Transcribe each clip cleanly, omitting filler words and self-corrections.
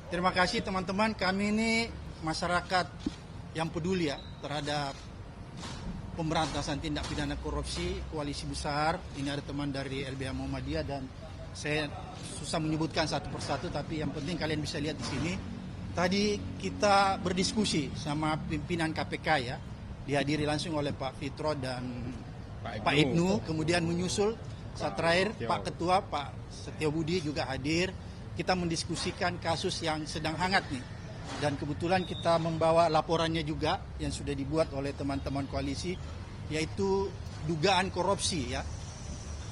Terima kasih teman-teman. Kami ini masyarakat yang peduli ya terhadap pemberantasan tindak pidana korupsi, koalisi besar. Ini ada teman dari LBH Muhammadiyah dan saya susah menyebutkan satu persatu, tapi yang penting kalian bisa lihat di sini. Tadi kita berdiskusi sama pimpinan KPK ya, dihadiri langsung oleh Pak Fitro dan Pak Ibnu. Kemudian menyusul saat terakhir Pak Ketua, Pak Setio Budi juga hadir. Kita mendiskusikan kasus yang sedang hangat nih. Dan kebetulan kita membawa laporannya juga yang sudah dibuat oleh teman-teman koalisi, yaitu dugaan korupsi ya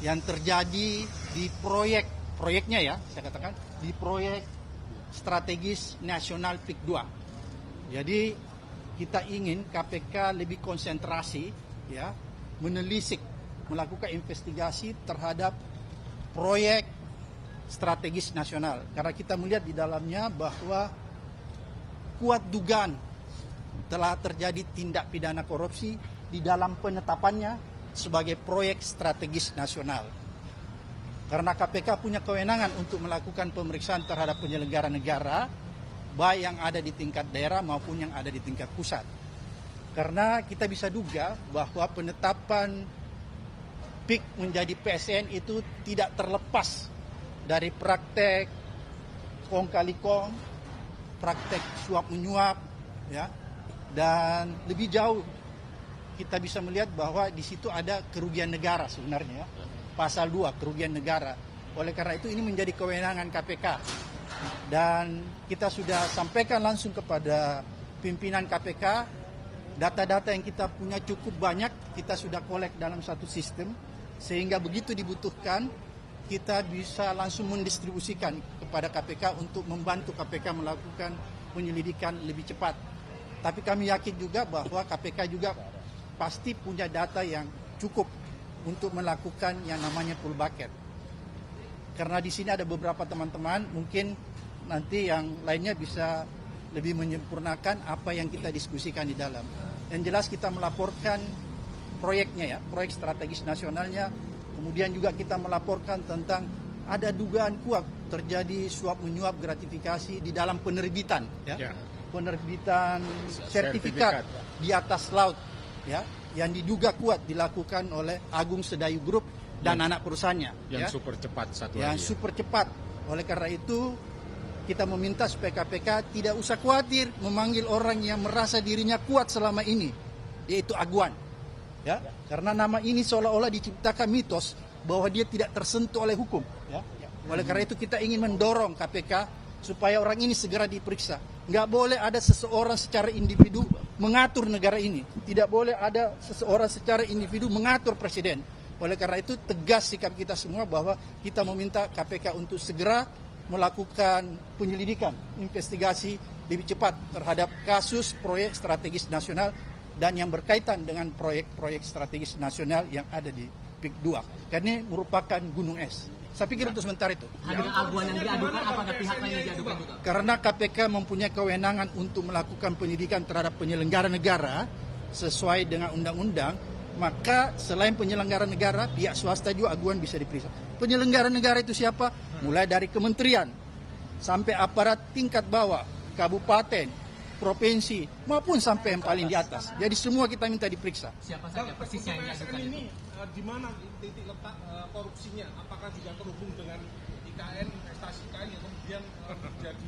yang terjadi di proyeknya ya, saya katakan di proyek strategis nasional PIK 2. Jadi kita ingin KPK lebih konsentrasi ya, menelisik, melakukan investigasi terhadap proyek strategis nasional, karena kita melihat di dalamnya bahwa kuat dugaan telah terjadi tindak pidana korupsi di dalam penetapannya sebagai proyek strategis nasional. Karena KPK punya kewenangan untuk melakukan pemeriksaan terhadap penyelenggara negara, baik yang ada di tingkat daerah maupun yang ada di tingkat pusat. Karena kita bisa duga bahwa penetapan PIK menjadi PSN itu tidak terlepas dari praktek kong kali kong, praktek suap menyuap, ya, dan lebih jauh kita bisa melihat bahwa di situ ada kerugian negara sebenarnya, ya. Pasal 2 kerugian negara. Oleh karena itu ini menjadi kewenangan KPK dan kita sudah sampaikan langsung kepada pimpinan KPK. Data-data yang kita punya cukup banyak, kita sudah kolek dalam satu sistem sehingga begitu dibutuhkan kita bisa langsung mendistribusikan kepada KPK untuk membantu KPK melakukan penyelidikan lebih cepat. Tapi kami yakin juga bahwa KPK juga pasti punya data yang cukup untuk melakukan yang namanya full bucket. Karena di sini ada beberapa teman-teman, mungkin nanti yang lainnya bisa lebih menyempurnakan apa yang kita diskusikan di dalam. Yang jelas kita melaporkan proyeknya ya, proyek strategis nasionalnya. Kemudian juga kita melaporkan tentang ada dugaan kuat terjadi suap menyuap gratifikasi di dalam penerbitan ya. Penerbitan sertifikat di atas laut ya, yang diduga kuat dilakukan oleh Agung Sedayu Group dan anak perusahaannya yang ya. Super cepat satu yang lagi. Super cepat. Oleh karena itu kita meminta supaya KPK tidak usah khawatir memanggil orang yang merasa dirinya kuat selama ini, yaitu Aguan. Ya, karena nama ini seolah-olah diciptakan mitos bahwa dia tidak tersentuh oleh hukum. Ya. Oleh karena itu kita ingin mendorong KPK supaya orang ini segera diperiksa. Nggak boleh ada seseorang secara individu mengatur negara ini. Tidak boleh ada seseorang secara individu mengatur presiden. Oleh karena itu tegas sikap kita semua bahwa kita meminta KPK untuk segera melakukan penyelidikan, investigasi lebih cepat terhadap kasus proyek strategis nasional dan yang berkaitan dengan proyek-proyek strategis nasional yang ada di PIK 2. Karena ini merupakan gunung es. Saya pikir untuk sebentar itu. Ada aguan yang diadukan, apa ada pihak lain yang diadukan juga? Karena KPK mempunyai kewenangan untuk melakukan penyidikan terhadap penyelenggara negara sesuai dengan undang-undang, maka selain penyelenggara negara, pihak swasta juga aguan bisa diperiksa. Penyelenggara negara itu siapa? Mulai dari kementerian sampai aparat tingkat bawah, kabupaten, provinsi, maupun sampai yang paling di atas. Jadi semua kita minta diperiksa. Siapa saja persisnya yang diadukan ini itu? di mana titik letak korupsinya? Apakah juga terhubung dengan IKN, investasi IKN yang kemudian menjadi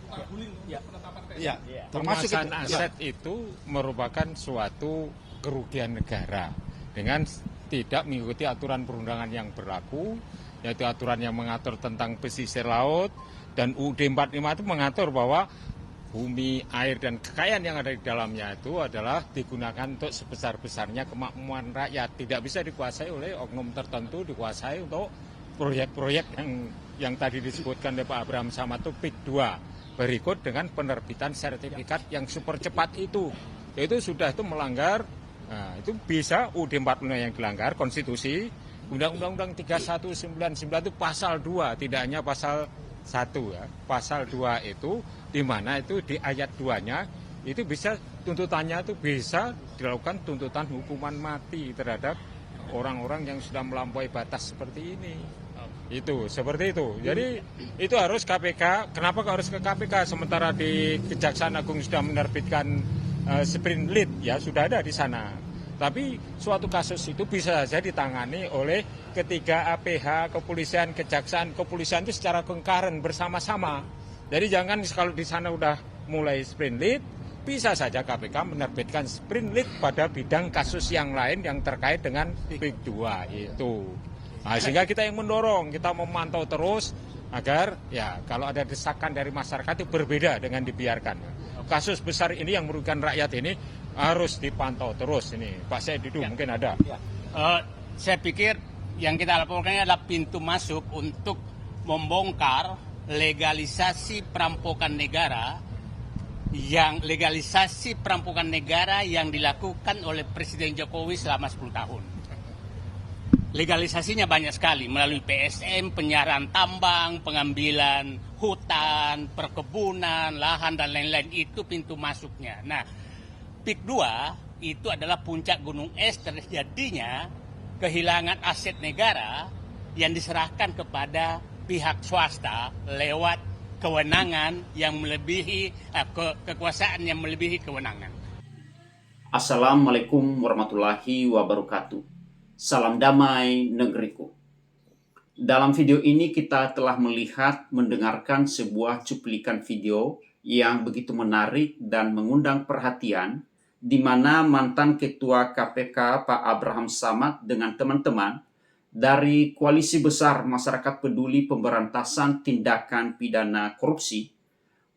tukar guling untuk penetapan PSN? Ya, termasuk Pemasaran itu. aset itu merupakan suatu kerugian negara dengan tidak mengikuti aturan perundangan yang berlaku, yaitu aturan yang mengatur tentang pesisir laut, dan UUD 45 itu mengatur bahwa bumi, air, dan kekayaan yang ada di dalamnya itu adalah digunakan untuk sebesar-besarnya kemakmuran rakyat. Tidak bisa dikuasai oleh oknum tertentu, dikuasai untuk proyek-proyek yang tadi disebutkan oleh Pak Abraham Samad itu PIK 2. Berikut dengan penerbitan sertifikat yang super cepat itu sudah itu melanggar, nah, itu bisa UUD 45 yang dilanggar, konstitusi, Undang-Undang 3199 itu pasal 2, tidak hanya pasal 1 ya. Pasal 2 itu di mana itu di ayat 2-nya itu bisa tuntutannya itu bisa dilakukan tuntutan hukuman mati terhadap orang-orang yang sudah melampaui batas seperti ini. Itu seperti itu. Jadi itu harus KPK. Kenapa kok harus ke KPK sementara di Kejaksaan Agung sudah menerbitkan sprint lead, ya sudah ada di sana. Tapi suatu kasus itu bisa saja ditangani oleh ketiga APH, kepolisian, kejaksaan, kepolisian itu secara concurrent bersama-sama. Jadi jangan kalau di sana udah mulai sprint lead, bisa saja KPK menerbitkan sprint lead pada bidang kasus yang lain yang terkait dengan Big 2 itu. Nah, sehingga kita yang mendorong, kita memantau terus agar ya kalau ada desakan dari masyarakat itu berbeda dengan dibiarkan. Kasus besar ini yang merugikan rakyat ini harus dipantau terus ini. Pak Saididu mungkin ada. Saya pikir yang kita laporkan adalah pintu masuk untuk membongkar legalisasi perampokan negara yang dilakukan oleh Presiden Jokowi selama 10 tahun. Legalisasinya banyak sekali melalui PSM, penyiaran tambang, pengambilan hutan, perkebunan, lahan dan lain-lain, itu pintu masuknya. Nah, Pik 2 itu adalah puncak gunung es terjadinya kehilangan aset negara yang diserahkan kepada pihak swasta lewat kewenangan yang melebihi kekuasaan yang melebihi kewenangan. Assalamualaikum warahmatullahi wabarakatuh. Salam damai negeriku. Dalam video ini kita telah mendengarkan sebuah cuplikan video yang begitu menarik dan mengundang perhatian, di mana mantan Ketua KPK Pak Abraham Samad dengan teman-teman dari Koalisi Besar Masyarakat Peduli Pemberantasan Tindakan Pidana Korupsi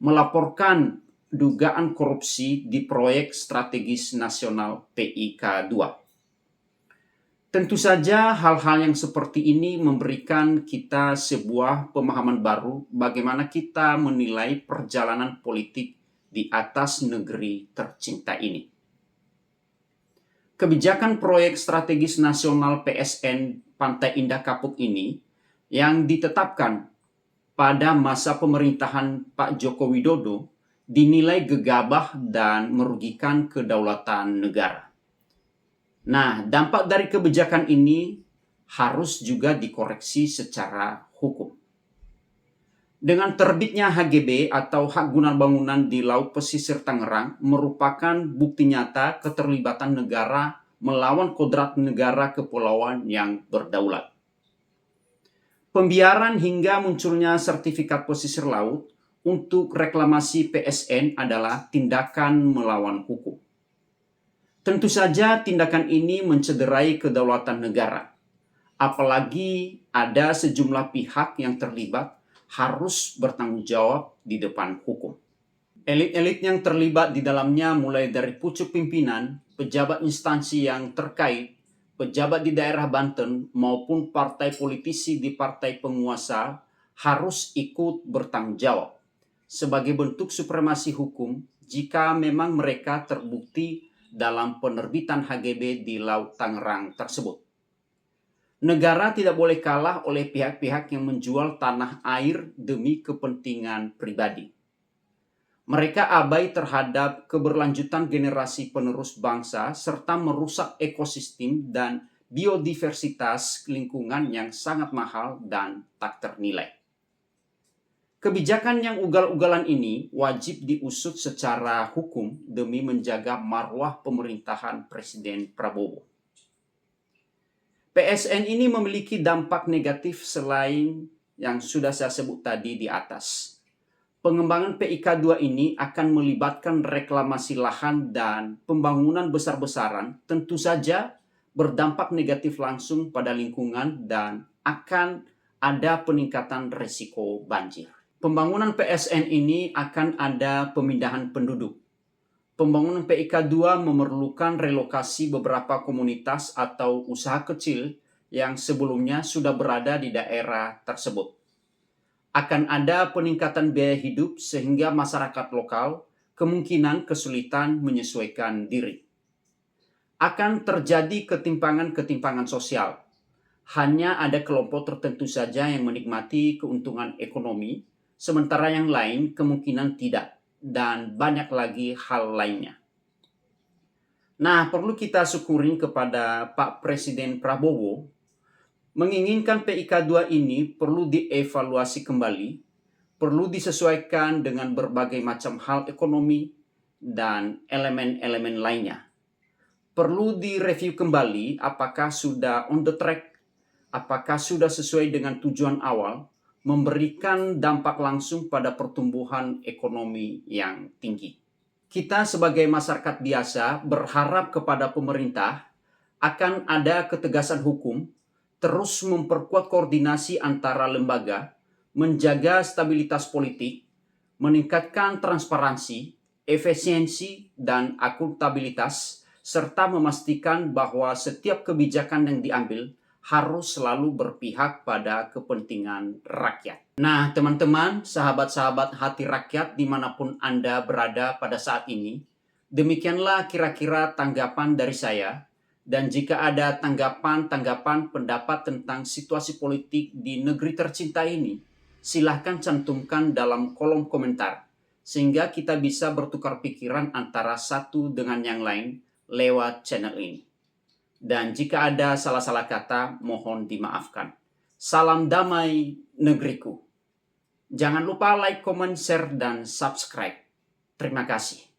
melaporkan dugaan korupsi di proyek strategis nasional PIK 2. Tentu saja hal-hal yang seperti ini memberikan kita sebuah pemahaman baru bagaimana kita menilai perjalanan politik di atas negeri tercinta ini. Kebijakan proyek strategis nasional PSN Pantai Indah Kapuk ini yang ditetapkan pada masa pemerintahan Pak Joko Widodo dinilai gegabah dan merugikan kedaulatan negara. Nah, dampak dari kebijakan ini harus juga dikoreksi secara hukum. Dengan terbitnya HGB atau Hak Guna Bangunan di Laut Pesisir Tangerang merupakan bukti nyata keterlibatan negara melawan kodrat negara kepulauan yang berdaulat. Pembiaran hingga munculnya sertifikat pesisir laut untuk reklamasi PSN adalah tindakan melawan hukum. Tentu saja tindakan ini mencederai kedaulatan negara. Apalagi ada sejumlah pihak yang terlibat harus bertanggung jawab di depan hukum. Elit-elit yang terlibat di dalamnya mulai dari pucuk pimpinan, pejabat instansi yang terkait, pejabat di daerah Banten maupun partai politisi di partai penguasa harus ikut bertanggung jawab sebagai bentuk supremasi hukum jika memang mereka terbukti dalam penerbitan HGB di Laut Tangerang tersebut. Negara tidak boleh kalah oleh pihak-pihak yang menjual tanah air demi kepentingan pribadi. Mereka abai terhadap keberlanjutan generasi penerus bangsa serta merusak ekosistem dan biodiversitas lingkungan yang sangat mahal dan tak ternilai. Kebijakan yang ugal-ugalan ini wajib diusut secara hukum demi menjaga marwah pemerintahan Presiden Prabowo. PSN ini memiliki dampak negatif selain yang sudah saya sebut tadi di atas. Pengembangan PIK 2 ini akan melibatkan reklamasi lahan dan pembangunan besar-besaran, tentu saja berdampak negatif langsung pada lingkungan dan akan ada peningkatan risiko banjir. Pembangunan PSN ini akan ada pemindahan penduduk. Pembangunan PIK 2 memerlukan relokasi beberapa komunitas atau usaha kecil yang sebelumnya sudah berada di daerah tersebut. Akan ada peningkatan biaya hidup sehingga masyarakat lokal kemungkinan kesulitan menyesuaikan diri. Akan terjadi ketimpangan-ketimpangan sosial. Hanya ada kelompok tertentu saja yang menikmati keuntungan ekonomi, sementara yang lain kemungkinan tidak, dan banyak lagi hal lainnya. Nah, perlu kita syukuri kepada Pak Presiden Prabowo menginginkan PIK 2 ini perlu dievaluasi kembali, perlu disesuaikan dengan berbagai macam hal ekonomi dan elemen-elemen lainnya. Perlu direview kembali apakah sudah on the track, apakah sudah sesuai dengan tujuan awal, memberikan dampak langsung pada pertumbuhan ekonomi yang tinggi. Kita sebagai masyarakat biasa berharap kepada pemerintah akan ada ketegasan hukum, terus memperkuat koordinasi antara lembaga, menjaga stabilitas politik, meningkatkan transparansi, efisiensi, dan akuntabilitas, serta memastikan bahwa setiap kebijakan yang diambil harus selalu berpihak pada kepentingan rakyat. Nah, teman-teman, sahabat-sahabat hati rakyat dimanapun Anda berada pada saat ini, demikianlah kira-kira tanggapan dari saya. Dan jika ada tanggapan-tanggapan pendapat tentang situasi politik di negeri tercinta ini, silahkan cantumkan dalam kolom komentar, sehingga kita bisa bertukar pikiran antara satu dengan yang lain lewat channel ini. Dan jika ada salah-salah kata, mohon dimaafkan. Salam damai negeriku. Jangan lupa like, comment, share, dan subscribe. Terima kasih.